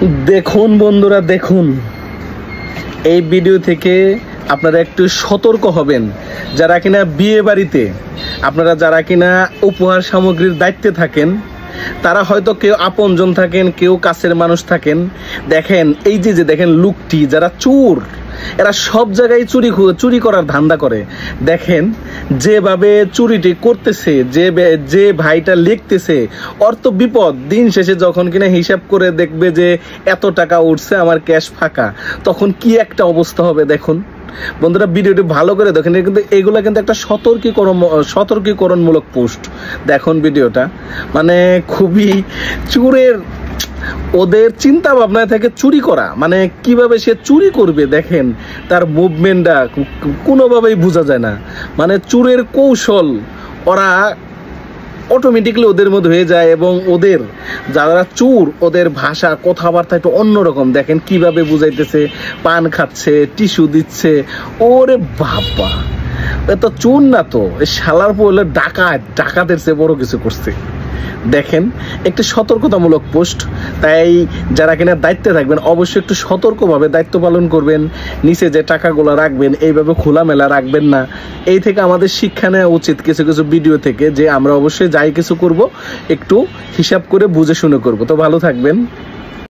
দেখুন বন্ধুরা, দেখুন এই ভিডিও থেকে আপনারা একটু সতর্ক হবেন। যারা কিনা বিয়ে বাড়িতে আপনারা যারা কিনা উপহার সামগ্রীর দায়িত্বে থাকেন, তারা হয়তো কেউ আপনজন থাকেন, কেউ কাছের মানুষ থাকেন। দেখেন এই যে দেখেন লোকটি, যারা চোর, এরা সব জায়গায় চুরি করার ধান্দা করে। দেখেন যেভাবে চুরিটি করতেছে, যে ভাইটা লিখতেছে, ওর তো বিপদ। দিন শেষে যখন কিনা হিসাব করে দেখবে যে এত টাকা উঠছে, আমার ক্যাশ ফাঁকা, তখন কি একটা অবস্থা হবে দেখুন। বন্ধুরা, ভিডিওটি ভালো করে দেখেন, কিন্তু এগুলা কিন্তু একটা সতর্কীকরণমূলক পোস্ট। দেখুন ভিডিওটা, মানে খুবই চোরের ওদের চিন্তা ভাবনায় থেকে চুরি করা, মানে কিভাবে সে চুরি করবে দেখেন, তার মুভমেন্টটা কোনোভাবেই বোঝা যায় না। মানে চোরের কৌশল ওরা অটোমেটিকলি ওদের মধ্যে হয়ে যায়, এবং ওদের যারা চোর, ওদের ভাষা কথাবার্তা একটু অন্যরকম। দেখেন কিভাবে বুঝাইতেছে, পান খাচ্ছে, টিস্যু দিচ্ছে। ওরে বাবা, এত চোর না তো, শালার পড়লে ডাকাতের চেয়ে বড় কিছু করছে। দেখেন একটি সতর্কতামূলক পোস্ট। তাই যারা কিনা দায়িত্বে থাকবেন অবশ্যই একটু সতর্কভাবে দায়িত্ব পালন করবেন। নিচে যে টাকাগুলো রাখবেন এইভাবে খোলামেলা রাখবেন না। এই থেকে আমাদের শিক্ষা নেওয়া উচিত কিছু কিছু ভিডিও থেকে, যে আমরা অবশ্যই যাই কিছু করব একটু হিসাব করে বুঝে শুনে করব। তো ভালো থাকবেন।